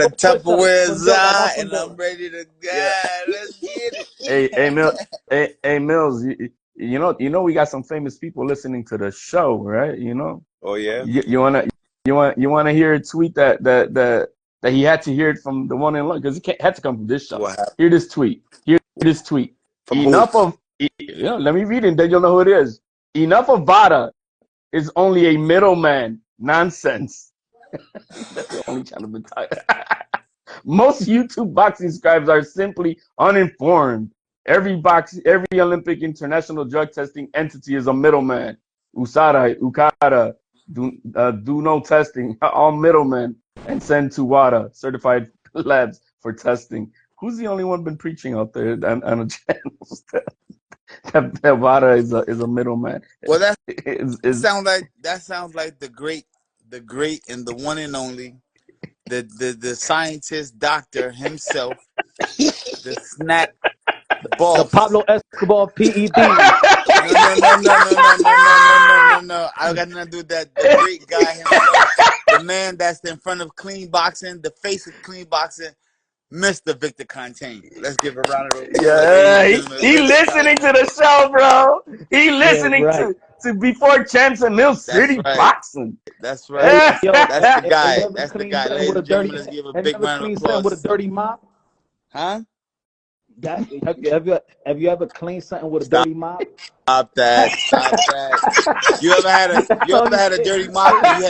The Tupperware from Joe, that Zah, one from and I'm Joe. ready to Yeah. go. Let's get Hey, Mills. it. Hey, Mills. You know, we got some famous people listening to the show, right? You know, Oh yeah. you wanna hear a tweet that he had to hear it from the one in London because had to come from this show. What happened? Hear this tweet. Hear this tweet. From who? Let me read it, then you'll know who it is. Enough of Vada is only a middleman. Nonsense. That's the only channel been tired. Most YouTube boxing scribes are simply uninformed. Every Olympic international drug testing entity is a middleman. UKADA do no testing. All middlemen and send to WADA certified labs for testing. Who's the only one been preaching out there on the channels that WADA is a middleman? Well, that Is sounds like the great, and the one and only, the scientist doctor himself, the snack The boss. Pablo Escobar PED. No. I got nothing to do with that. The great guy himself, the man that's in front of clean boxing, the face of clean boxing, Mr. Victor Conte. Let's give a round of applause. Yeah, he listening to the show, bro. He listening right. to Before Champs and Mill City right. Boxing. That's right. Yo, That's the guy. have you ever That's the cleaned guy. something Ladies with a and gentlemen, dirty? let's give a Have you big ever round of cleaned something with a applause. dirty mop? Huh? Have you ever cleaned something with a Stop. dirty mop? Stop that. You ever had a dirty mop and you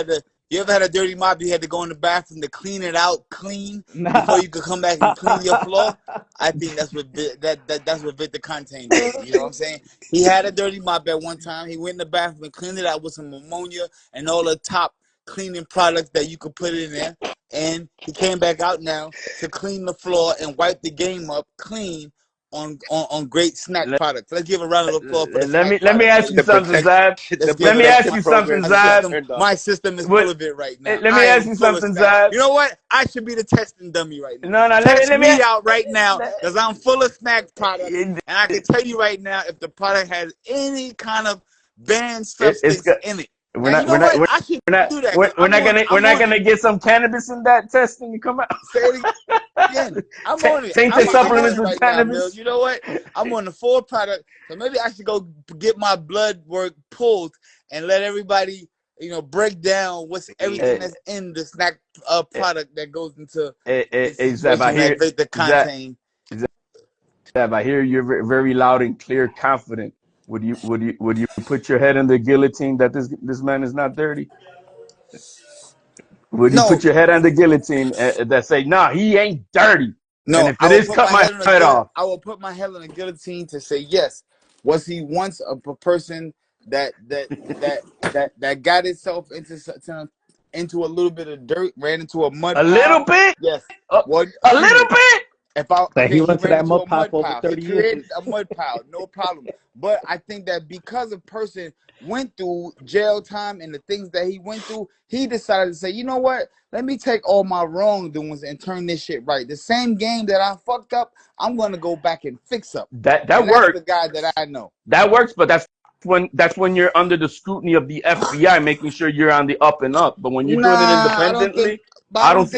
ever had a dirty mop, you had to go in the bathroom to clean it out clean before you could come back and clean your floor? I think that's what that's what Victor Conte did. You know what I'm saying? He had a dirty mop at one time. He went in the bathroom and cleaned it out with some ammonia and all the top cleaning products that you could put in there. And he came back out now to clean the floor and wipe the game up clean on great snack products. Let's give a round of applause for the Let me ask you something, Zab. Let me ask you something, Zab. My system is full of it right now. Let me ask you something, Zab. You know what? I should be the testing dummy right now. No, Test let me out right now because I'm full of snack products, and I can tell you right now if the product has any kind of banned substance in it. We're not gonna get some cannabis in that testing to come out. Say it again. I'm on it. Tainted supplements with right cannabis. now, Bill. You know what? I'm on the full product, so maybe I should go get my blood work pulled and let everybody, break down what's everything that's in the snack product that goes into. Zab, I hear the content. Zab, I hear you're very loud and clear, confident. Would you put your head in the guillotine that this man is not dirty? Would you put your head on the guillotine that say, nah, he ain't dirty? No, and if it is, cut my head off. I will put my head on the guillotine to say yes. Was he once a person that got itself into a little bit of dirt, ran into a mud pile? Little bit? Yes. A little bit? He went to that mud pile for over 30 years. Created years. a mud pile, no problem. But I think that because a person went through jail time and the things that he went through, he decided to say, you know what? Let me take all my wrongdoings and turn this shit right. The same game that I fucked up, I'm gonna go back and fix up. That works. That's the guy that I know. That works, but that's when you're under the scrutiny of the FBI, making sure you're on the up and up. But when you're doing it independently, I don't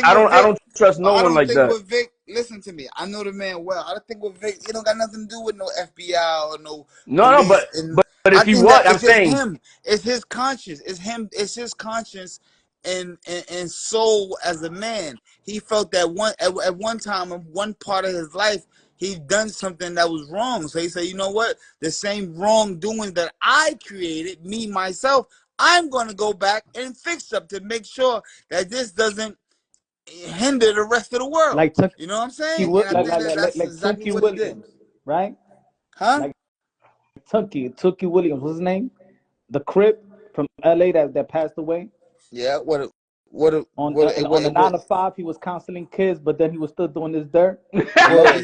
trust no one like that. With Vic, listen to me. I know the man well. I don't think with Vic, it don't got nothing to do with no FBI or no. No, but if he was, I'm saying it's his conscience. It's him. It's his conscience and soul as a man. He felt that at one time in one part of his life, he done something that was wrong. So he said, you know what? The same wrongdoing that I created, me, myself, I'm going to go back and fix up to make sure that this doesn't hinder the rest of the world. You know what I'm saying? Like exactly what Williams, right? Huh? Like Tucky Williams, what's his name? The Crip from LA that passed away. Yeah, on the 9 to 5, he was counseling kids, but then he was still doing this dirt.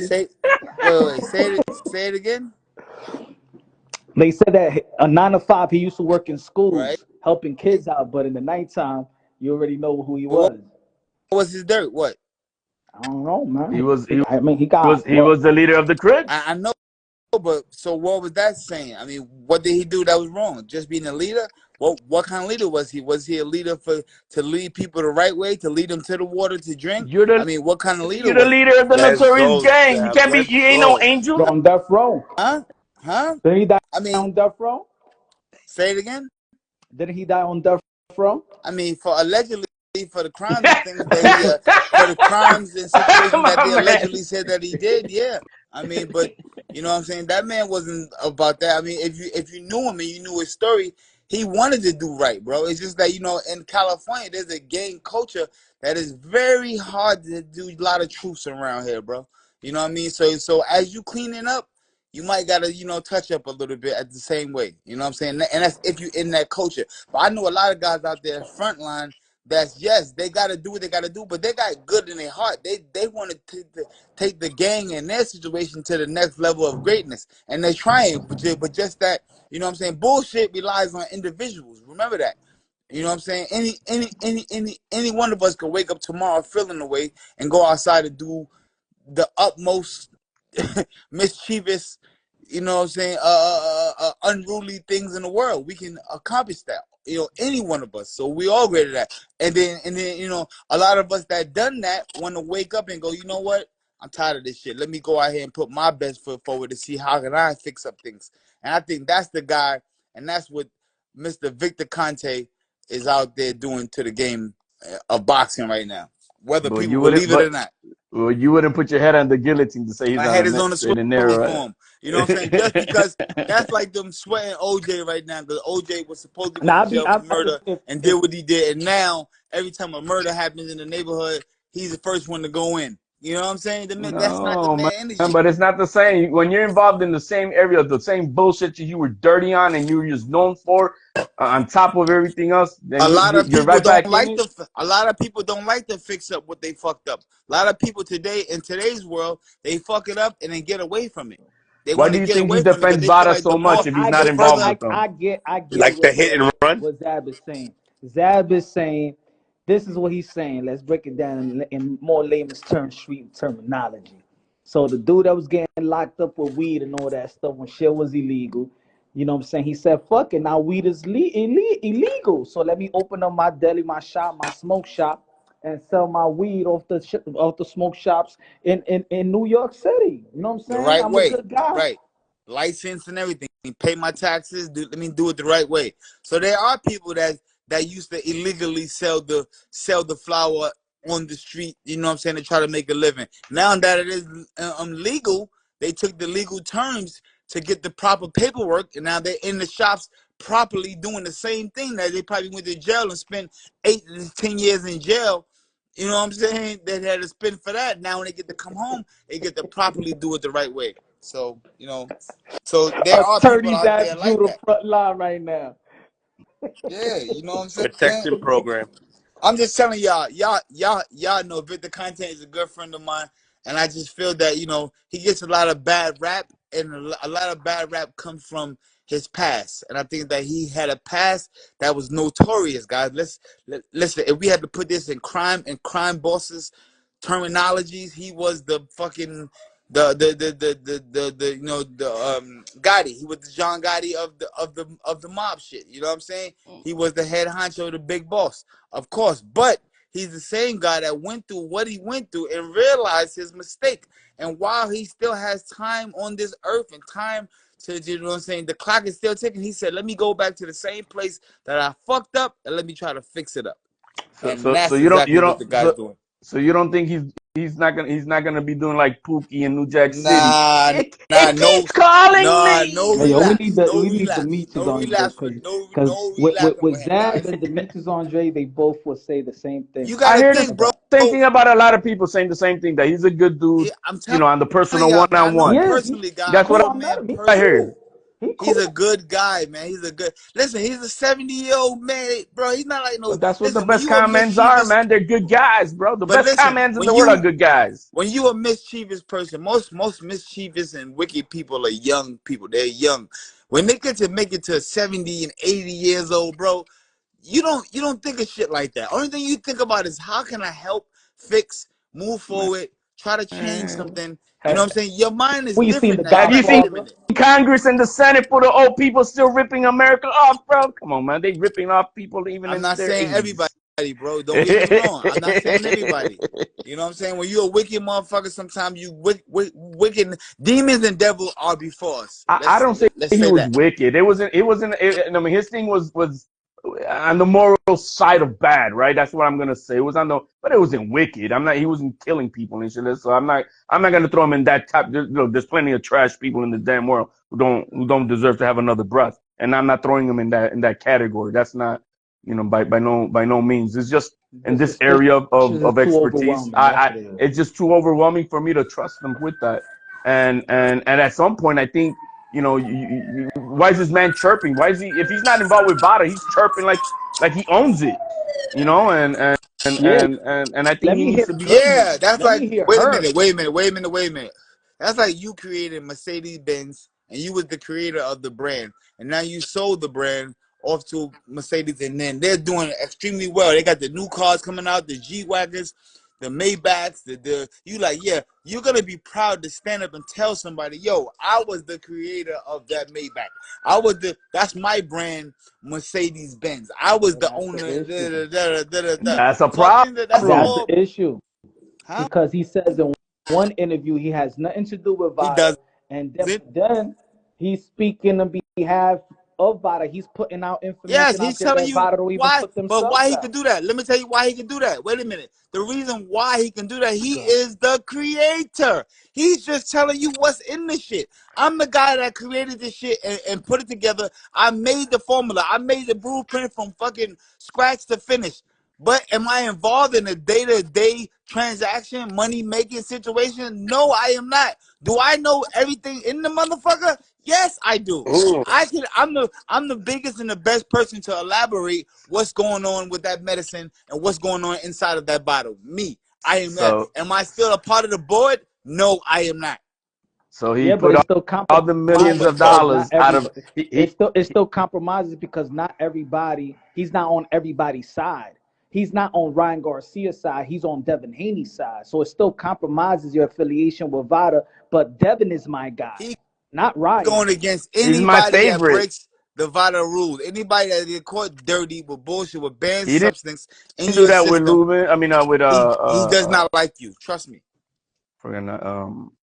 Say it again. They said that a 9 to 5, he used to work in schools, right, helping kids out, but in the nighttime, you already know who he was. What was his dirt? What? I don't know, man. He was the leader of the Crips. I know. but so what was that saying? I mean, what did he do that was wrong? Just being a leader? What kind of leader was he? Was he a leader to lead people the right way, to lead them to the water to drink? You're I the mean, what kind of leader you're the was he? leader of the Let's notorious go, gang. You Zab. can't be. Let's You ain't no go. angel. On death row. Huh? Huh? Didn't he die I mean, on death row? say it again. Didn't he die on death row? I mean, for allegedly for the crimes and things that he for the crimes and situations that My they man. allegedly said that he did, yeah. I mean, but you know what I'm saying? That man wasn't about that. I mean, if you knew him and you knew his story, he wanted to do right, bro. It's just that, in California there's a gang culture that is very hard to do a lot of truths around here, bro. You know what I mean? So as you cleaning up, you might gotta, touch up a little bit at the same way. You know what I'm saying? And that's if you in that culture. But I know a lot of guys out there front line that's, yes, they gotta do what they gotta do, but they got good in their heart. They want to take the gang and their situation to the next level of greatness, and they're trying. But just that, you know what I'm saying? Bullshit relies on individuals. Remember that. You know what I'm saying? Any one of us could wake up tomorrow feeling the way and go outside and do the utmost mischievous, what I'm saying, unruly things in the world. We can accomplish that. Any one of us. So we all great at that. And then, a lot of us that done that want to wake up and go, you know what? I'm tired of this shit. Let me go out here and put my best foot forward to see how can I fix up things. And I think that's the guy, and that's what Mr. Victor Conte is out there doing to the game of boxing right now, whether But people you wouldn't. believe it or But not. well, you wouldn't put your head on the guillotine to say he's My not head a is on the straight and narrow. swivel for him. You know what I'm saying? Just because that's like them sweating OJ right now, because OJ was supposedly going Now, to jail for murder and if did what he did. And now, every time a murder happens in the neighborhood, he's the first one to go in. You know what I'm saying? That's not the No, man man, energy. but it's not the same. When you're involved in the same area, the same bullshit you were dirty on and you were just known for, on top of everything else, then A lot of you're people right don't back in like it. a lot of people don't like to fix up what they fucked up. A lot of people today in today's world, they fuck it up and then get away from it. They Why want do to you get think he away from it because defends they feel Vada like so much if he's not the involved further with them? I get Like the hit and run. what Zab is saying. Zab is saying, this is what he's saying. Let's break it down in more layman's term, street terminology. So the dude that was getting locked up with weed and all that stuff when shit was illegal, you know what I'm saying? He said, fuck it, now weed is illegal. So let me open up my deli, my shop, my smoke shop, and sell my weed off the smoke shops in New York City. You know what I'm the saying? right I'm a way, good guy. right? License and everything. Pay my taxes. Let me do it the right way. So there are people that used to illegally sell the flower on the street. You know what I'm saying? To try to make a living. Now that it is legal, they took the legal terms to get the proper paperwork, and now they're in the shops properly doing the same thing that they probably went to jail and spent 8 to 10 years in jail. You know what I'm saying? They had to spend for that. Now when they get to come home, they get to properly do it the right way. So, so there are people Attorney out there Zab like Judah that. front line right now. Yeah, you know what I'm saying? Protection program. I'm just telling y'all know Victor Conte is a good friend of mine, and I just feel that he gets a lot of bad rap, and a lot of bad rap comes from his past, and I think that he had a past that was notorious, guys. Listen. If we had to put this in crime bosses terminologies, he was the fucking the Gotti. He was the John Gotti of the mob shit. You know what I'm saying? He was the head honcho, the big boss, of course. But he's the same guy that went through what he went through and realized his mistake. And while he still has time on this earth and time to, you know what I'm saying, the clock is still ticking. He said, "Let me go back to the same place that I fucked up and let me try to fix it up." So And so so that's you don't exactly you what don't the guy's doing. so you don't think he's not gonna be doing like Pookie in New Jack City? Nah, It no, keeps calling nah, me. no Hey, yo, relapse, no we need relapse, Demetrius no on here relapse for because no relapsing with with him, Zab guys. and Demetrius Andre, they both will say the same thing You I gotta hear the think, bro. about. same thing about a lot of people saying the same thing, that he's a good dude, I'm on the telling personal y'all, man. I know him one-on-one. personally, guy. I That's know what Cool, the I met man him. He I personally. hear. cool. He He's cool. a good guy, man. He's a good. Listen, he's a 70-year-old man, bro. He's not like no. But that's what the Listen, when best you a comments are, mischievous, man. They're good guys, bro. The but best listen, comments in the world are good guys. when you a mischievous person, most mischievous and wicked people are young people. They're young. When they get to make it to 70 and 80 years old, bro, you don't think of shit like that. Only thing you think about is how can I help, fix, move forward, try to change something. You know what I'm saying? Your mind is When you seen different The now. You're Have you like, seen wait a Godfather? minute. Congress and the Senate for the old people still ripping America off, bro? Come on, man. They ripping off people even I'm in not their saying 80s. everybody, bro. Don't get me wrong. I'm not saying everybody. You know what I'm saying? When you're a wicked motherfucker, sometimes you wicked demons and devil are before us. I don't say Let's he say was that. wicked. I mean, his thing was on the moral side of bad, right? That's what I'm gonna say. It was on the, but it wasn't wicked. He wasn't killing people and shit. So I'm not gonna throw him in that type. There's plenty of trash people in the damn world who don't deserve to have another breath. And I'm not throwing him in that category. That's not, by no means. It's just in The this area suspicions is of too expertise. overwhelming. That's what it is. It's just too overwhelming for me to trust them with that. And at some point, I think, why is this man chirping? Why is he, if he's not involved with Vada, he's chirping like he owns it, Yeah. and I think Let he me needs hear to be. Goodman. Yeah, that's Let like, me hear wait a her. minute, wait a minute, wait a minute, wait a minute. That's like you created Mercedes Benz and you was the creator of the brand, and now you sold the brand off to Mercedes, and then they're doing extremely well. They got the new cars coming out, the G Wagons, the Maybachs, you like, yeah, you're gonna be proud to stand up and tell somebody, yo, I was the creator of that Maybach. That's my brand, Mercedes Benz. I was Well, the that's the owner. issue. That's a Talking that, that's That's problem. the all, issue. huh? Because he says in one interview he has nothing to do with He Vada, doesn't. and then he's speaking on behalf of Vada. He's putting out Yes, information he's out there telling that you Vada don't even why, put but themselves why he could out. do that. Let me tell you why he can do that. Wait a minute. The reason why he can do that, he God. is the creator. He's just telling you what's in the shit. I'm the guy that created this shit and put it together. I made the formula. I made the blueprint from fucking scratch to finish. But am I involved in a day-to-day transaction, money-making situation? No, I am not. Do I know everything in the motherfucker? Yes, I do. I'm the biggest and the best person to elaborate what's going on with that medicine and what's going on inside of that bottle. Me. I am that. So Am I still a part of the board? No, I am not. so he Yeah, but put it's still all the Do millions compromises of because not dollars out of everybody. It's still compromises because not everybody. He's not on everybody's side. He's not on Ryan Garcia's side. He's on Devin Haney's side. So it still compromises your affiliation with Vada. But Devin is my guy, he not Ryan. going against he's my anybody that favorite. breaks the vital rules. Anybody that get caught dirty with bullshit with banned He didn't substance in do your that with system, Lubin. I mean, with he does not like you. Trust me. forget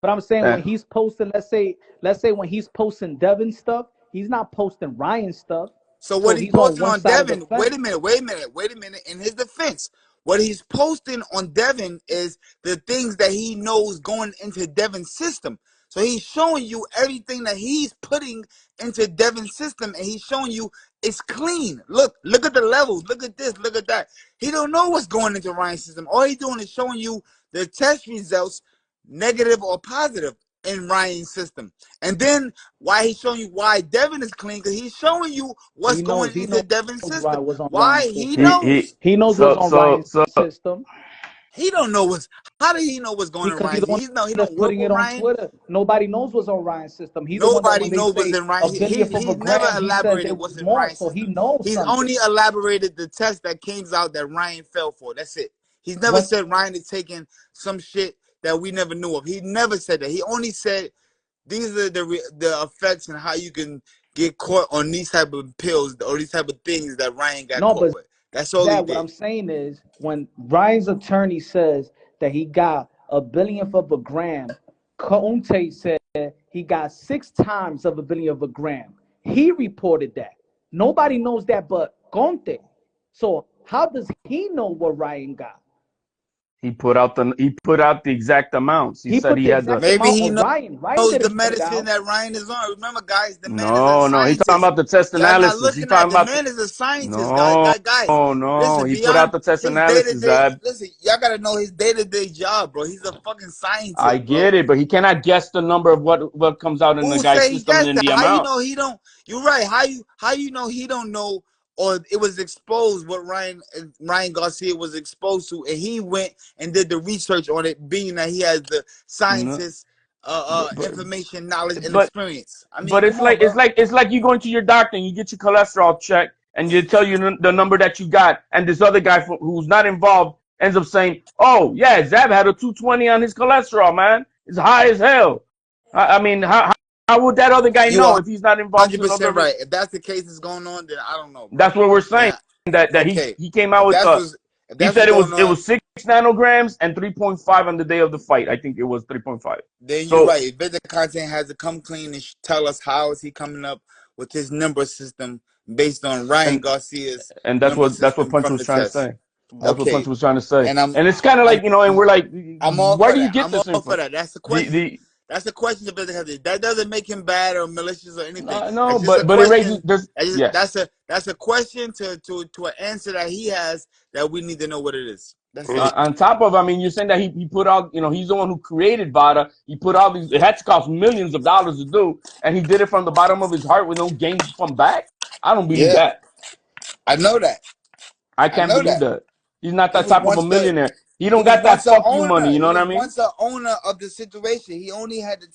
But I'm saying when that. he's posting, let's say when he's posting Devin stuff, he's not posting Ryan stuff. So what So he's he's on posting one on side of the Devin, wait a fence. minute, wait a minute, wait a minute. In his defense, what he's posting on Devin is the things that he knows going into Devin's system. So he's showing you everything that he's putting into Devin's system, and he's showing you it's clean. Look at the levels. Look at this. Look at that. He don't know what's going into Ryan's system. All he's doing is showing you the test results, negative or positive, in Ryan's system. And then why he's showing you why Devin is clean, because he's showing you what's going He into knows Devin's system. Ryan was on Why Ryan's he system. knows. He knows what's So on so Ryan's so system He don't know what's how did he know what's going on because he's Ryan? the one He that's don't work putting with it on Ryan. Twitter. Nobody knows what's on Ryan's system. He's the one that Nobody when they knows what's say in Ryan. a billionth of a He's never gram, he says elaborated it what's was in more. Ryan's So he system. knows He's something. only elaborated the test that came out that Ryan fell for. That's it. He's never When said Ryan is taking some shit that we never knew of. He never said that. He only said these are the effects and how you can get caught on these type of pills or these type of things that Ryan got no, caught but with. That's all he that what did. I'm saying is when Ryan's attorney says that he got a billionth of a gram, Conte said he got 6 times of a billionth of a gram. He reported that. Nobody knows that but Conte. So how does he know what Ryan got? he put out the exact amounts. He He said put he the had the exact Maybe amount he on Ryan. Ryan knows the didn't put it medicine out. that Ryan is on. Remember, guys, the man is a no. He's talking scientist. about the test Y'all not analysis. He's looking at talking the about man is a scientist, no, guys. no. Listen, He put out beyond the test his day to analysis, day. Zab. Listen, y'all gotta know his day to day job, bro. He's a fucking I scientist, bro. get it, but he cannot guess the number of what comes out in the Who guy's say he system gets and that? the How you amount. know he don't? You're right. How you know he don't know? Or it was exposed what Ryan Garcia was exposed to, and he went and did the research on it, being that he has the No, scientist but but information, knowledge, and but experience. I mean, but come on, bro. it's like you going to your doctor and you get your cholesterol checked and you tell you the number that you got, and this other guy who's not involved ends up saying, "Oh yeah, Zab had a 220 on his cholesterol, man. It's high as hell." I mean, how would that other guy You know are if he's not involved in 100% the? right. If that's the case that's going on, then I don't know, bro. That's what we're saying. Then That okay, he came out if with that's what's if he that's said what's it going on, was 6 nanograms and 3.5 on the day of the fight. I think it was 3.5. then you're So right. If the content has to come clean and tell us how is he coming up with his number system based on Ryan and Garcia's and number that's what system Punch from was the trying to test. say. That's what Punch Okay, was trying to say. and And it's kind of I'm like, and we're like, I'm all where for do you that. get I'm this all for info? that. That's the question. The That's the question of the that doesn't make him bad or malicious or anything. no, That's just a but it raises question. there's yeah. That's a question to an answer that he has that we need to know what it is. That's it. On top of, I mean, you're saying that he put out, he's the one who created VADA. He put out these, it had to cost millions of dollars to do, and he did it from the bottom of his heart with no gain from back. I don't believe Yeah, that. I know that. I I can't know believe that. that. He's not He that was type of a once the millionaire. He he don't was got that once a fuck you money. owner. You know He what I was mean? once a owner of the situation. He only had to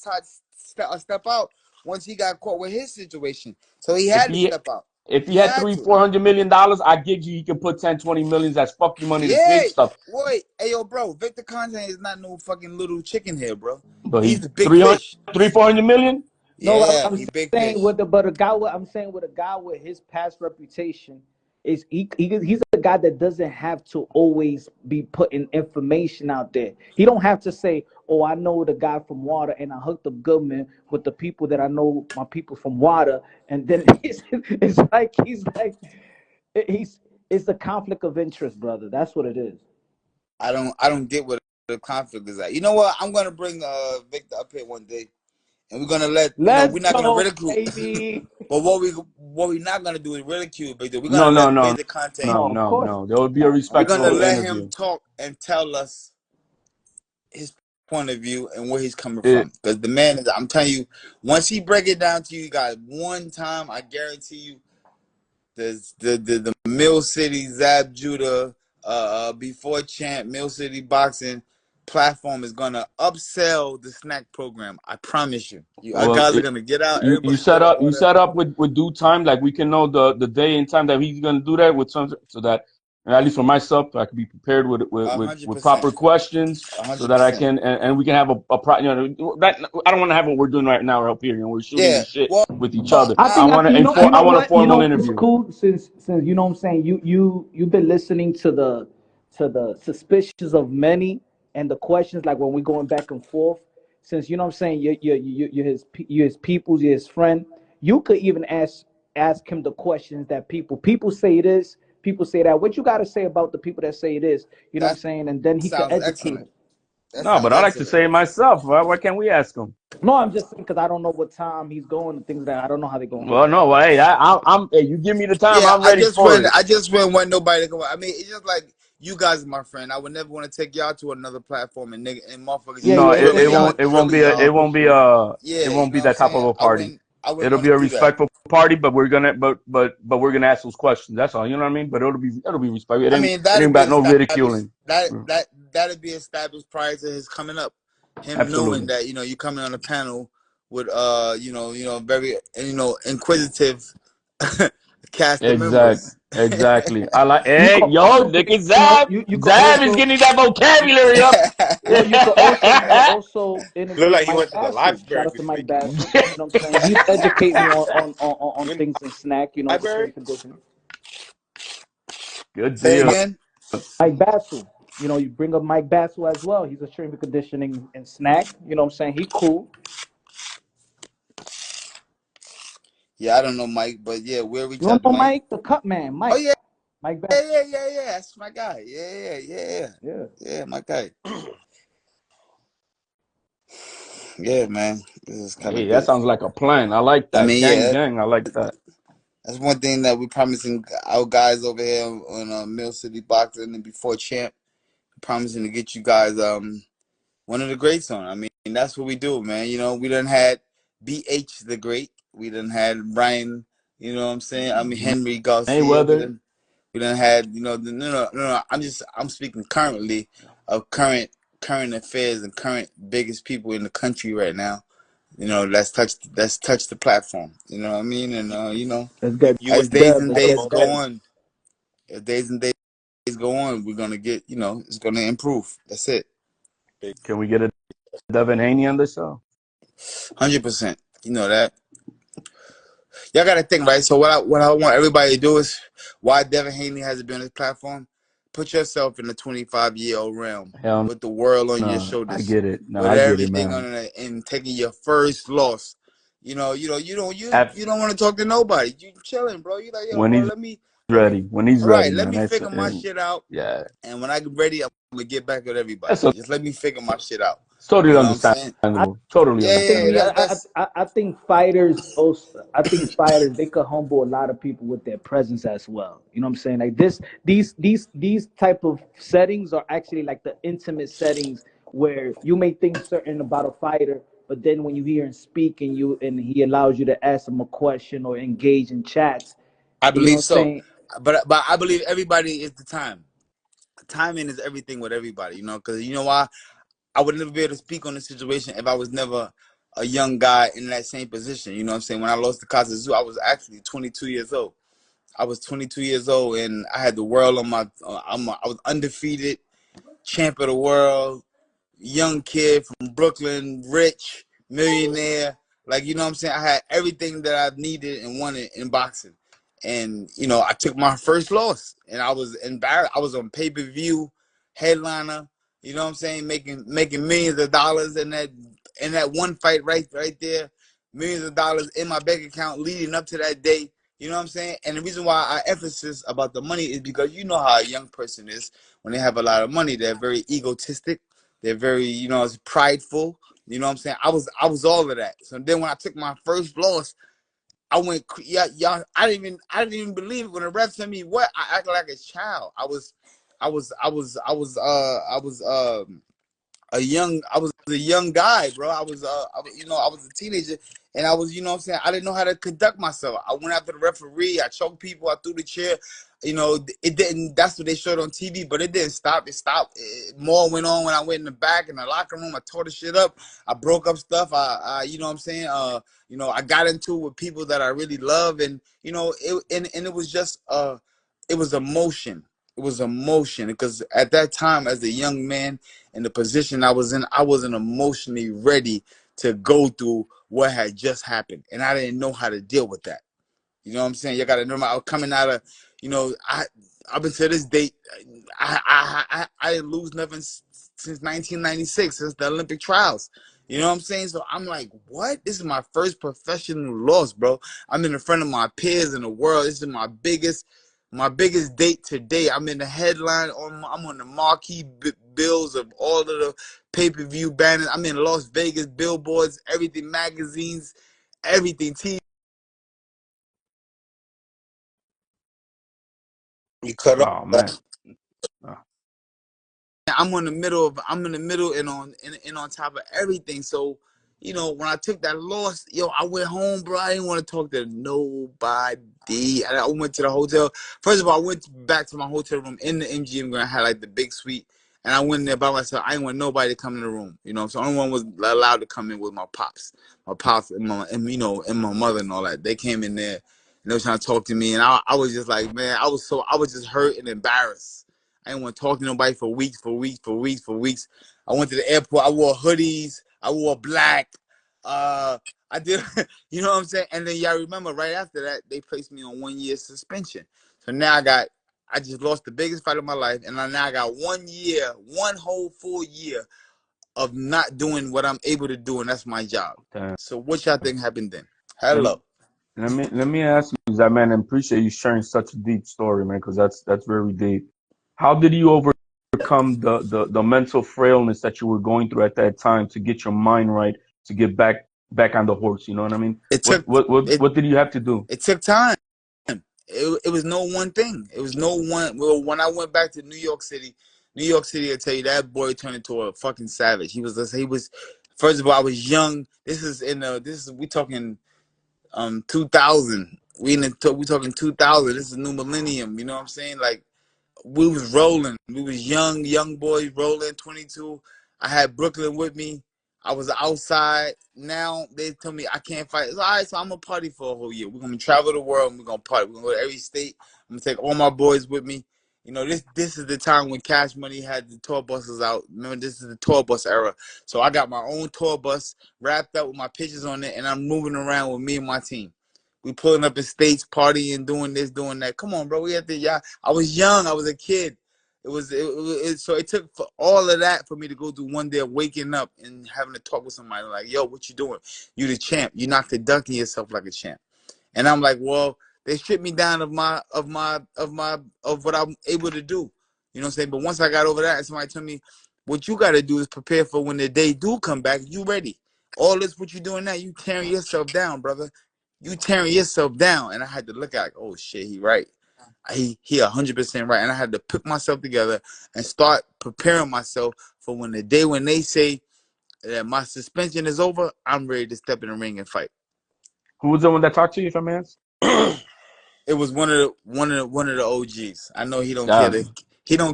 step out once he got caught with his situation. So he If had to he step out. if he He had had three, to. $400 million, I get you. He can put 10, 20 millions as fuck you money to Yeah. create stuff. Wait, hey yo, bro. Victor Conte is not no fucking little chicken here, bro. But He's he the big 300, fish. 400 million. No, Yeah, I'm he big saying fish. with a guy with I'm saying with a guy with his past reputation is he's a guy that doesn't have to always be putting information out there. He don't have to say, "Oh, I know the guy from Water and I hooked up Goodman with the people that I know my people from Water," and then it's like he's it's a conflict of interest, brother. That's what it is. I don't get what the conflict is at. You know what? I'm gonna bring Victor up here one day, and we're gonna let Let's we're not gonna go, ridicule. baby. But what we not gonna do is ridicule Victor. We're No, gonna no, let no, Victor Conte. No, of course no. There would be a not. We're gonna respectful let him interview. talk and tell us his point of view and where he's coming It, from. Because the man is, I'm telling you, once he break it down to you guys one time, I guarantee you, the Mill City Zab Judah before champ Mill City boxing platform is gonna upsell the snack program. I promise you. You well, guys are gonna get out. you Everybody's gonna you order set up with due time, like we can know the day and time that he's gonna do that with some, so that at least for myself I can be prepared with 100%, proper questions, so that I 100%. can, and we can have that I don't want to have what we're doing right now up here. We're shooting Yeah. the shit Well, with each other. I I, think you I know want a what formal it's interview. cool since you know what I'm saying you've been listening to the suspicions of many and the questions like when we're going back and forth since you know what I'm saying you're his people's you're his friend, you could even ask him the questions that people say this, people say that, what you got to say about the people that say it is, you know what I'm that saying, and then he could sounds educate excellent. him. That No, but sounds I like to excellent. say it myself. Why can't we ask him? No, I'm just saying because I don't know what time he's going and things that I don't know how they're going. Well, no, well, hey, hey, you give me the time, Yeah, I'm ready for it. I just wouldn't want nobody to come. I mean, it's just like you guys are my friend. I would never want to take y'all to another platform and motherfuckers Yeah, just No, yeah, it, really it won't be for sure. it yeah, you won't know be what I'm that type of saying? a party. I wouldn't It'll want be to a do that. respectful party, but we're gonna ask those questions. That's all. You know what I mean? But it'll be respectful. I mean, It ain't that'd be about no established. ridiculing. That'd be established prior to his coming up. Him knowing Absolutely. that you coming on a panel with very inquisitive cast of members. Exactly. I like. You Hey, could yo, also look say, at Zab. you could Zab is also getting that vocabulary up. you could also Look interview like he Mike went to the Basu. Shout library out for to Mike speaking. Basu. You know what I'm saying? He's educate me on In things in snack. You the know, for library? strength conditioning. Good Say deal. again. Mike Basu. You know, you bring up Mike Basu as well. He's a strength and conditioning and snack. You know what I'm saying? He cool. Yeah, I don't know Mike, but yeah, we'll You reach out don't to know Mike. Mike, the cut man, Oh Mike. yeah, Mike Basu. yeah. That's my guy. Yeah. Yeah, my guy. Yeah, man. This is kind of Hey, that good. sounds like a plan. I like I that. mean, yeah, Gang. I like that. that's one thing that we're promising our guys over here on Mill City Boxing and before champ. Promising to get you guys one of the greats on. I mean, that's what we do, man. We done had BH the Great. We done had Brian. You know what I'm saying? I mean Henry Garcia. Mayweather. We done had no. I'm speaking currently of current affairs and current biggest people in the country right now. That's touched the platform. You know what I mean? And Let's get as days Deb. and Let's days get go Deb. on, as days and days go on, we're gonna get, it's gonna improve. That's it. Can we get a Devin Haney on the show? 100%. You know that. Y'all gotta think, right? So what I want everybody to do is, why Devin Haney hasn't been on this platform, put yourself in the 25-year-old realm Hell with the world on your no. I shoulders, get it. No, with I get it, everything on man. it, and taking your first loss. You don't want to talk to nobody. You chilling, bro. You like, yo, When bro, he's let me, ready. When he's all ready, right, let man. me That's figure my shit out. yeah. And when I get ready, I'm gonna get back with everybody. That's Just let me figure my shit out. it's totally You know what I'm saying? understandable. Totally Yeah, I think yeah. understandable. I think fighters also, I think fighters, they could humble a lot of people with their presence as well. You know what I'm saying? Like these type of settings are actually like the intimate settings where you may think certain about a fighter, but then when you hear him speak and he allows you to ask him a question or engage in chats, I you know believe what I'm so. saying? But I believe everybody is the time. Timing is everything with everybody, because you know why? I would never be able to speak on the situation if I was never a young guy in that same position. You know what I'm saying? When I lost to Casa Zoo, I was actually 22 years old. I was 22 years old, and I had the world on my. I was undefeated, champ of the world, young kid from Brooklyn, rich, millionaire. Like, you know what I'm saying? I had everything that I needed and wanted in boxing. And, I took my first loss, and I was embarrassed. I was on pay-per-view, headliner, you know what I'm saying, making millions of dollars in that one fight right there, millions of dollars in my bank account leading up to that day. You know what I'm saying? And the reason why I emphasis about the money is because you know how a young person is. When they have a lot of money, they're very egotistic. They're very, prideful. You know what I'm saying? I was all of that. So then when I took my first loss, I went, yeah, y'all. I didn't even believe it when the ref sent me what. I acted like a child. I was a young guy, bro. I was a teenager, and I was, what I'm saying, I didn't know how to conduct myself. I went after the referee. I choked people. I threw the chair. It didn't. That's what they showed on TV, but it didn't stop. It stopped. More went on when I went in the back in the locker room. I tore the shit up. I broke up stuff. You know what I'm saying. I got into it with people that I really love, and it was just it was emotion. It was emotion because at that time, as a young man, in the position I was in, I wasn't emotionally ready to go through what had just happened, and I didn't know how to deal with that. You know what I'm saying? You got to remember, I was coming out of, I've been to this date, I didn't lose nothing since 1996, since the Olympic trials. You know what I'm saying? So I'm like, what? This is my first professional loss, bro. I'm in front of my peers in the world. This is my biggest date today. I'm in the headline. I'm on the marquee bills of all of the pay-per-view banners. I'm in Las Vegas billboards, everything, magazines, everything, TV. You cut Oh off. man. Oh, I'm in the middle and on top of everything. So, when I took that loss, I went home, bro. I didn't want to talk to nobody. I went to the hotel. First of all, I went back to my hotel room in the MGM where I had like the big suite. And I went in there by myself. I didn't want nobody to come in the room. So the only one was allowed to come in was my pops. My pops and my mother and all that. They came in there and they were trying to talk to me. And I was just like, man, I was just hurt and embarrassed. I didn't want to talk to nobody for weeks. I went to the airport. I wore hoodies. I wore black. I did, you know what I'm saying? And then y'all remember right after that, they placed me on 1 year suspension. So now I just lost the biggest fight of my life. And now I got 1 year, one whole full year of not doing what I'm able to do. And that's my job. damn. So what y'all think happened then? Let me Hello. let me ask you that, man, and appreciate you sharing such a deep story, man, because that's very deep. How did you overcome the mental frailness that you were going through at that time to get your mind right, to get back on the horse? You know what I mean? It What took, what what it, what did you have to do? it took time. It was no one thing. It was no one. Well, when I went back to New York City, I tell you, that boy turned into a fucking savage. He was. First of all, I was young. We talking 2000. We talking 2000. This is new millennium. You know what I'm saying? Like, we was rolling. We was young boys rolling, 22. I had Brooklyn with me. I was outside. Now they tell me I can't fight. It's all right, so I'm gonna party for a whole year. We're gonna travel the world and we're gonna party. We're gonna go to every state. I'm gonna take all my boys with me. You know, this is the time when Cash Money had the tour buses out. Remember, this is the tour bus era. So I got my own tour bus wrapped up with my pictures on it, and I'm moving around with me and my team. We pulling up in states, partying, doing this, doing that. Come on, bro. We had to. Yeah, I was young. I was a kid. So it took for all of that for me to go through one day of waking up and having to talk with somebody like, yo, what you doing? You the champ. You not conducting yourself like a champ. And I'm like, well, they stripped me down of what I'm able to do. You know what I'm saying? But once I got over that, somebody told me, what you got to do is prepare for when the day do come back, you ready. All this what you doing now, you tearing yourself down, brother. You tearing yourself down. And I had to look at, like, oh shit, he right. He 100% right. And I had to pick myself together and start preparing myself for when the day when they say that my suspension is over, I'm ready to step in the ring and fight. Who was the one that talked to you, if I may ask? It was one of the OGs. I know he don't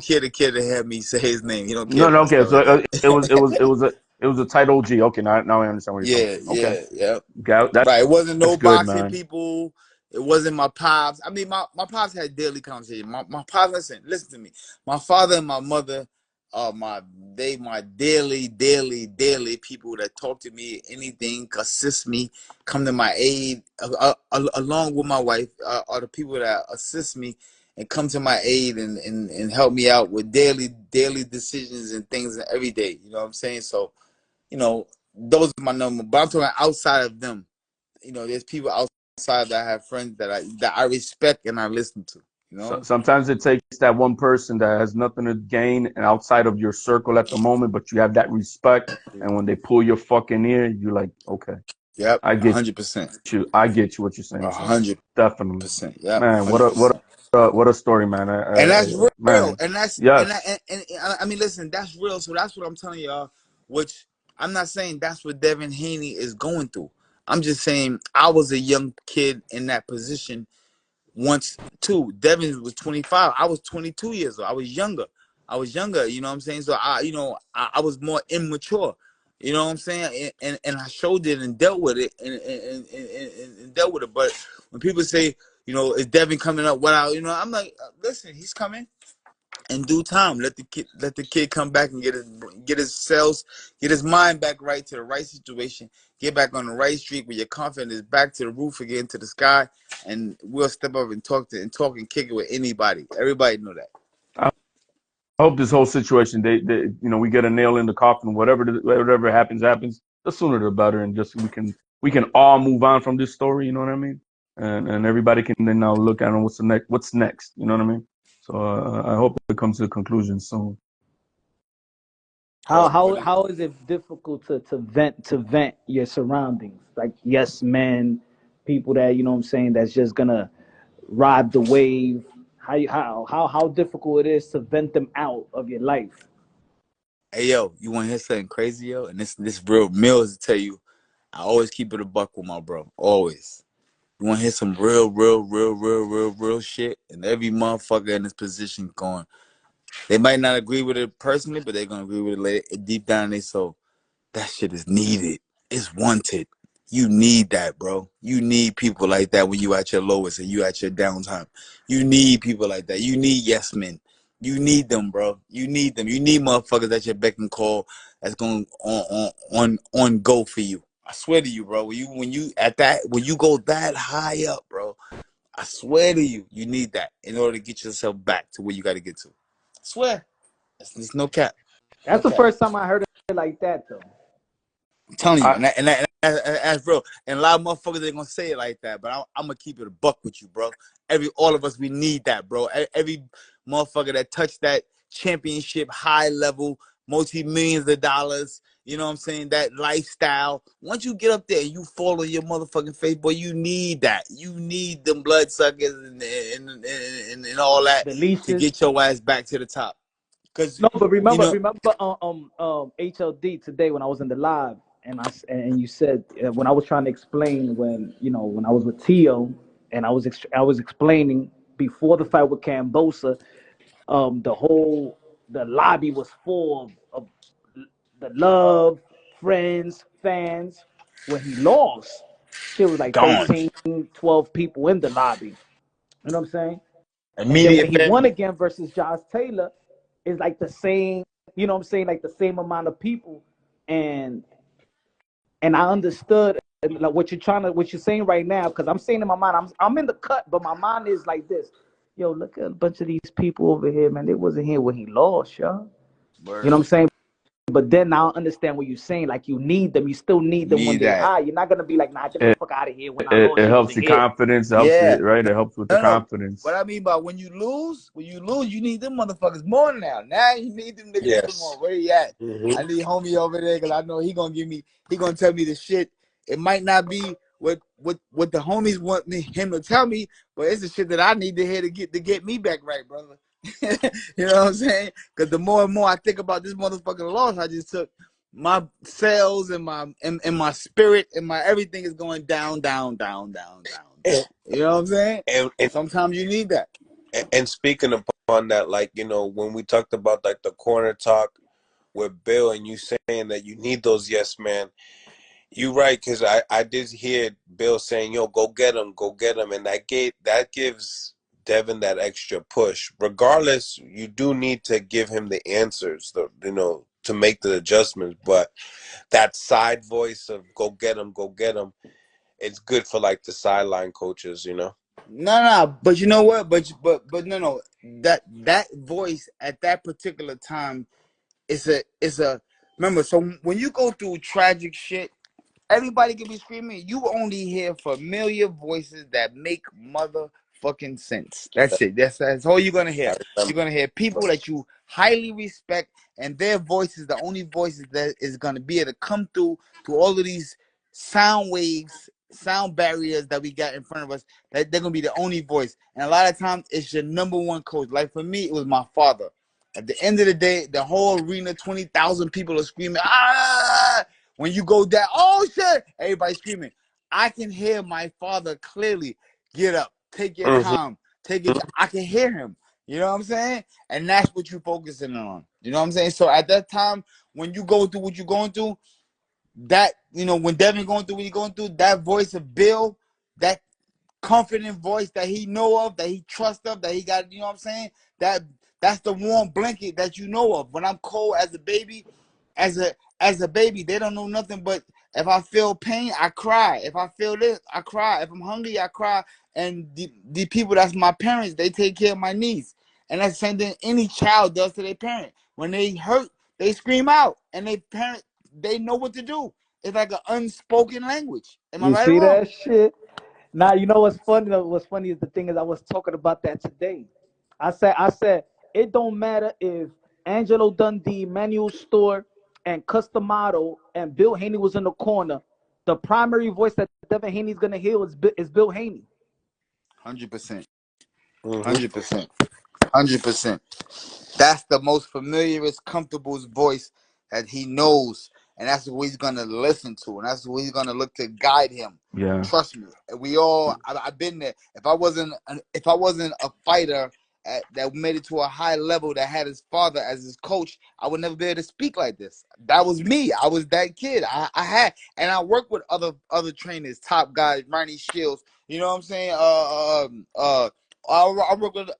care to have me say his name. He don't care No, about okay. stuff So like that. it was a tight OG. Okay, now I understand where you're Yeah, coming from. yeah. Okay, Right. It wasn't no that's good, boxing man. people. It wasn't my pops. I mean, my pops had daily conversation. My pops, listen to me. My father and my mother are my daily people that talk to me, anything, assist me, come to my aid, along with my wife, are the people that assist me and come to my aid and help me out with daily decisions and things every day. You know what I'm saying? So, you know, those are my number. But I'm talking outside of them. You know, there's people outside that I have friends that I respect and I listen to. You So, know, sometimes it takes that one person that has nothing to gain and outside of your circle at the moment, but you have that respect. And when they pull your fucking ear, you're like, okay, yep, I get 100%, you. I get you what you're saying. So 100%, definitely, yep, man. 100%. What a story, man. And that's real. Man, And that's yes. and I mean, listen, that's real. So that's what I'm telling y'all. Which I'm not saying that's what Devin Haney is going through. I'm just saying I was a young kid in that position once too. Devin was 25. I was 22 years old. I was younger. You know what I'm saying? So I was more immature. You know what I'm saying? And I showed it and dealt with it and dealt with it. But when people say, you know, is Devin coming up? I'm like, listen, he's coming in due time. Let the kid come back and get his cells, get his mind back right to the right situation. Get back on the right street where your confidence is back to the roof again, to the sky, and we'll step up and talk and kick it with anybody. Everybody know that. I hope this whole situation, we get a nail in the coffin. Whatever happens. The sooner the better, and just we can all move on from this story. You know what I mean? And everybody can then now look at what's next. You know what I mean? So I hope it comes to a conclusion soon. How is it difficult to vent your surroundings? Like yes men, people that you know what I'm saying that's just gonna ride the wave. How difficult it is to vent them out of your life. Hey yo, you want to hear something crazy, yo? And this real Mills to tell you, I always keep it a buck with my bro. Always. You want to hear some real shit? And every motherfucker in this position going, they might not agree with it personally, but they're gonna agree with it later, deep down in their soul. That shit is needed. It's wanted. You need that, bro. You need people like that when you at your lowest and you at your downtime. You need people like that. You need yes men. You need them, bro. You need them. You need motherfuckers at your beck and call that's going on go for you. I swear to you, bro. When you go that high up, bro. I swear to you, you need that in order to get yourself back to where you got to get to. I swear. It's no cap. No That's the cap. first time I heard it like that though. I'm telling you, I and that's real. And a lot of motherfuckers ain't gonna say it like that, but I'm gonna keep it a buck with you, bro. All of us, we need that, bro. Every motherfucker that touched that championship, high level, multi-millions of dollars, you know what I'm saying? That lifestyle. Once you get up there and you fall on your motherfucking face, boy, you need that. You need them bloodsuckers and all that The to leashes. get your ass back to the top. Cause No, but you know, remember HLD today when I was in the live and you said when I was trying to explain when I was with Tio and I was explaining before the fight with Cambosa, the lobby was full of the love, friends, fans. When he lost, shit was like gone. 13, 12 people in the lobby. You know what I'm saying? And then when Immediate he won family. again versus Josh Taylor, it's like the same, you know what I'm saying, like the same amount of people. And and I understood like what you're saying right now, because I'm saying in my mind, I'm in the cut, but my mind is like this. Yo, look at a bunch of these people over here, man. They wasn't here when he lost, y'all. You Word. know what I'm saying? But then now I understand what you're saying. Like you need them. You still need them when Need they're that. high. You're not gonna be like, nah, get the It, fuck out of here. When I it, lost, it you helps wasn't the here. confidence. It helps Yeah. it, right? It helps with the No. What confidence. I mean by when you lose, you need them motherfuckers more now. Now you need them niggas a little more. Where he at? I need homie over there because I know he gonna tell me the shit. It might not be what the homies want him to tell me, but it's the shit that I need to hear to get me back right, brother. You know what I'm saying? Because the more and more I think about this motherfucking loss I just took, my cells and my spirit and my everything is going down. You know what I'm saying? And Sometimes you need that. and speaking upon that, like, you know, when we talked about like the corner talk with Bill and you saying that you need those yes man, you right, because I did hear Bill saying, yo, go get him, and that gives Devin that extra push. Regardless, you do need to give him the answers, you know, to make the adjustments, but that side voice of go get him, it's good for like the sideline coaches, you know. No, but you know what? But no. That voice at that particular time is a remember. So when you go through tragic shit, everybody can be screaming. You only hear familiar voices that make motherfucking sense. That's it. That's all you're gonna hear. I remember. You're gonna hear people that you highly respect, and their voices, the only voices that is gonna be able to come through to all of these sound waves, sound barriers that we got in front of us. That they're gonna be the only voice. And a lot of times, it's your number one coach. Like for me, it was my father. At the end of the day, the whole arena, 20,000 people are screaming, ah! When you go down, oh shit, everybody screaming. I can hear my father clearly. Get up, take your time, take it. I can hear him. You know what I'm saying? And that's what you're focusing on. You know what I'm saying? So at that time, when you go through what you're going through, that, you know, when Devin going through what he's going through, that voice of Bill, that confident voice that he know of, that he trusts of, that he got, you know what I'm saying? That's the warm blanket that you know of. When I'm cold as a baby, as a baby, they don't know nothing but if I feel pain, I cry. If I feel this, I cry. If I'm hungry, I cry. And the people that's my parents, they take care of my needs. And that's the same thing any child does to their parent. When they hurt, they scream out. And they parent, they know what to do. It's like an unspoken language. Am I You right or see wrong? that shit? Now you know what's funny. What's funny is the thing is I was talking about that today. I said it don't matter if Angelo Dundee, Manuel Store, and Customato and Bill Haney was in the corner. The primary voice that Devin Haney's gonna hear is Bill Haney. 100%. Mm-hmm. 100%. 100%. That's the most familiarest, comfortable voice that he knows, and that's what he's gonna listen to, and that's what he's gonna look to guide him. Yeah. Trust me, we all. I've been there. If I wasn't a fighter that made it to a high level, that had his father as his coach, I would never be able to speak like this. That was me. I was that kid. I had, and I worked with other trainers, top guys, Ronnie Shields. You know what I'm saying? I work with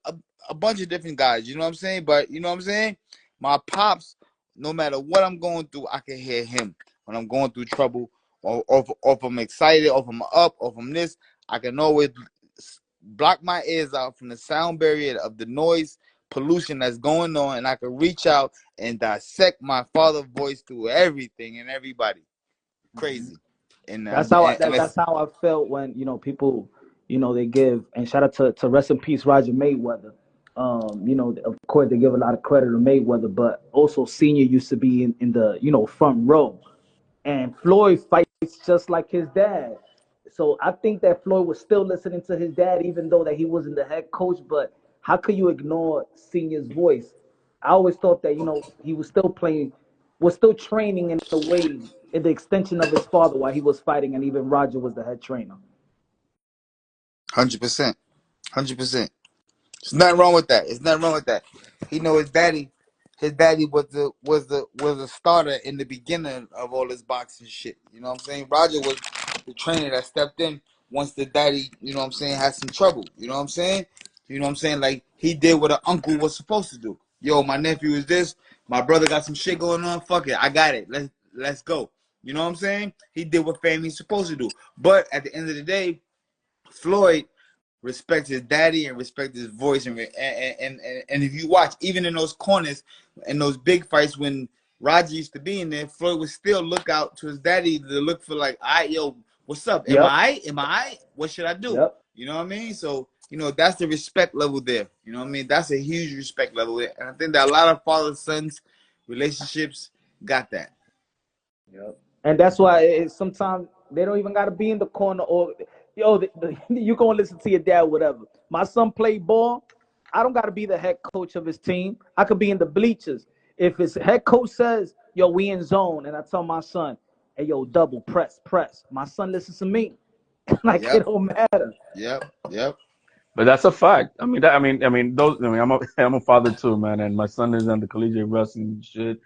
a bunch of different guys, you know what I'm saying? But you know what I'm saying? My pops, no matter what I'm going through, I can hear him when I'm going through trouble, or if I'm excited, or if I'm up, or if I'm this, I can always block my ears out from the sound barrier of the noise pollution that's going on, and I can reach out and dissect my father's voice through everything and everybody. Crazy. And That's and, how and that's it's how I felt when people they give, and shout out to rest in peace Roger Mayweather. Of course they give a lot of credit to Mayweather, but also Senior used to be in the front row, and Floyd fights just like his dad. So I think that Floyd was still listening to his dad, even though that he wasn't the head coach. But how could you ignore Senior's voice? I always thought that he was still training in a way in the extension of his father while he was fighting, and even Roger was the head trainer. 100%. 100%. There's nothing wrong with that. There's nothing wrong with that. He know his daddy. His daddy was the starter in the beginning of all this boxing shit. You know what I'm saying? Roger was the trainer that stepped in once the daddy, you know what I'm saying, had some trouble. You know what I'm saying? You know what I'm saying? Like, he did what an uncle was supposed to do. Yo, my nephew is this. My brother got some shit going on. Fuck it. I got it. Let's go. You know what I'm saying? He did what family's supposed to do. But at the end of the day, Floyd respects his daddy and respects his voice. And if you watch, even in those corners, in those big fights when Roger used to be in there, Floyd would still look out to his daddy to look for like, all right, yo, what's up? Am I? What should I do? Yep. You know what I mean? So, you know, that's the respect level there. You know what I mean? That's a huge respect level there. And I think that a lot of father-sons relationships got that. Yep. And that's why sometimes they don't even got to be in the corner or, yo, you going to listen to your dad, whatever. My son played ball. I don't got to be the head coach of his team. I could be in the bleachers. If his head coach says, yo, we in zone, and I tell my son, hey, yo, double, press. My son listens to me. Like, it don't matter. Yep. But that's a fact. I'm a father too, man, and my son is into collegiate wrestling and shit.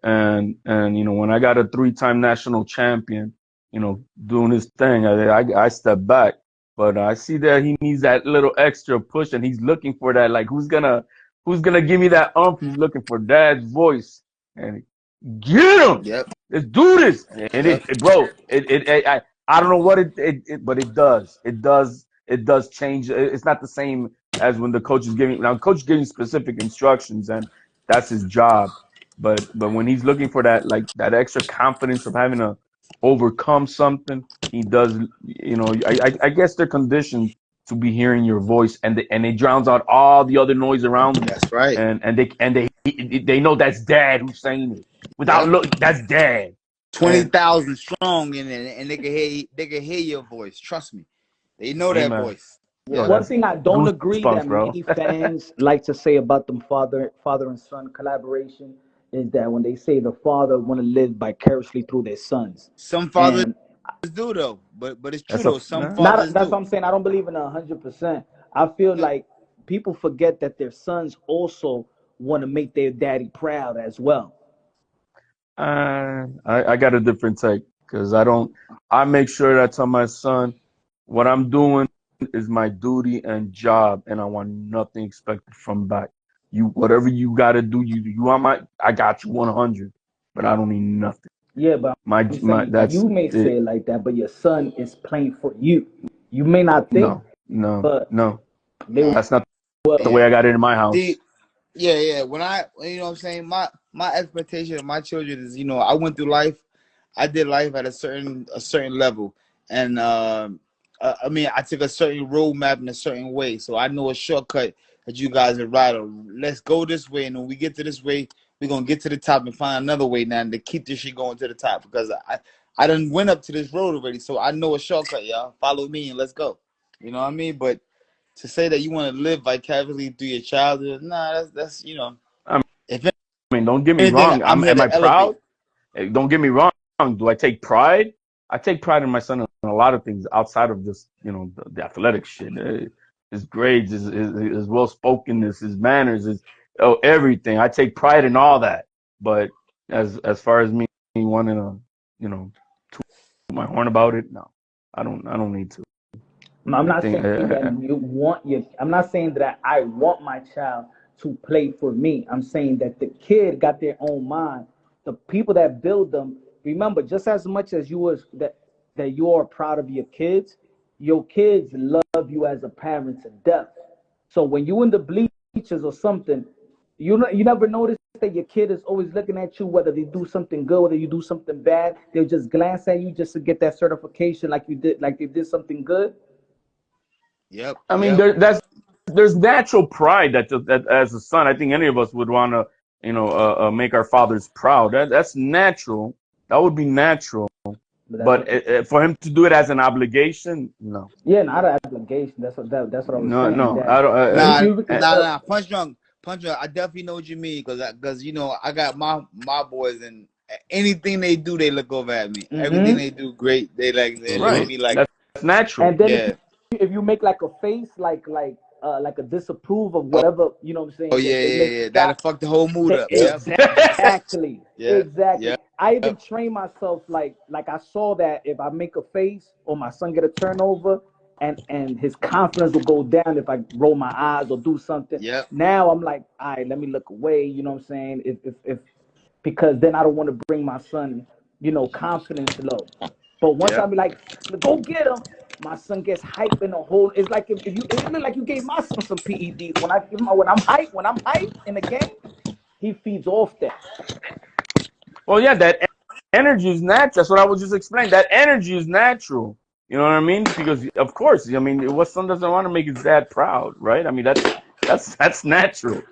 And you know, when I got a 3-time national champion, you know, doing his thing, I step back. But I see that he needs that little extra push, and he's looking for that. Like, who's gonna give me that umph? He's looking for dad's voice, and get him. Yep. Let's do this. And I don't know what but it does. It does change. It's not the same as when the coach is giving. Now, coach is giving specific instructions, and that's his job. But when he's looking for that, like, that extra confidence of having to overcome something, he does. You know, I guess they're conditioned to be hearing your voice, and it drowns out all the other noise around them. That's right. And they know that's dad who's saying it. Without look, that's dad. 20,000 strong in it, and they can hear your voice. Trust me, they know that voice. Yeah. One thing I don't agree that many fans like to say about them father and son collaboration is that when they say the father want to live vicariously through their sons. Some fathers do though, but it's true though. Some fathers that's do. what I'm saying. I don't believe in 100%. I feel like people forget that their sons also want to make their daddy proud as well. I got a different take, because I make sure that I tell my son what I'm doing is my duty and job, and I want nothing expected from back. Whatever you got to do, you want I got you 100, but I don't need nothing. Yeah, but you may say it like that, but your son is playing for you. You may not think. No. That's not the way I got it in my house. Yeah. When you know what I'm saying, my expectation of my children is, you know, I went through life. I did life at a certain level, and I mean, I took a certain roadmap in a certain way, so I know a shortcut that you guys are right on. Let's go this way, and when we get to this way, we're gonna get to the top and find another way now to keep this shit going to the top, because I done went up to this road already, so I know a shortcut, y'all. Follow me and let's go. You know what I mean? But to say that you want to live vicariously through your childhood, nah, that's you know. I mean, don't get me wrong. Am I proud? Don't get me wrong. Do I take pride? I take pride in my son in a lot of things outside of just, you know, the athletic shit. His grades, his well-spokenness, his manners, everything. I take pride in all that. But as far as me wanting to, you know, toot my horn about it, no, I don't need to. I'm not saying that you want I'm not saying that I want my child to play for me. I'm saying that the kid got their own mind. The people that build them, remember, just as much as that you are proud of your kids love you as a parent to death. So when you in the bleachers or something, you never notice that your kid is always looking at you, whether they do something good, whether you do something bad. They'll just glance at you just to get that certification, like they did something good. Yep. I mean, there's natural pride that as a son, I think any of us would want to, you know, make our fathers proud. That's natural. That would be natural. But for him to do it as an obligation, no. Yeah, not an obligation. That's what I was saying. No, I don't. Nah. Punch drunk. I definitely know what you mean, because you know, I got my boys, and anything they do, they look over at me. Mm-hmm. Everything they do, great. They right. Be like, that's natural. And then if you make like a face, like a disapprove of whatever, you know what I'm saying? Oh yeah. That'll fuck the whole mood up. Exactly. Exactly. Yep. I even train myself like I saw that if I make a face or my son get a turnover, and his confidence will go down if I roll my eyes or do something. Yep. Now I'm like, all right, let me look away. You know what I'm saying? If because then I don't want to bring my son, confidence low. But once I Yep. be like, go get him, my son gets hype in the whole. It's like if you, it look like you gave my son some PEDs. When I give him, when I'm hype in the game, he feeds off that. Well, yeah, that energy is natural. That's what I was just explaining. That energy is natural. You know what I mean? Because of course, I mean, what son doesn't want to make his dad proud, right? I mean, that's natural.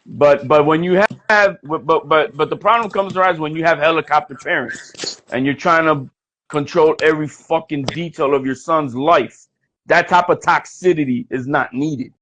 But when you but the problem comes arise when you have helicopter parents and you're trying to control every fucking detail of your son's life. That type of toxicity is not needed.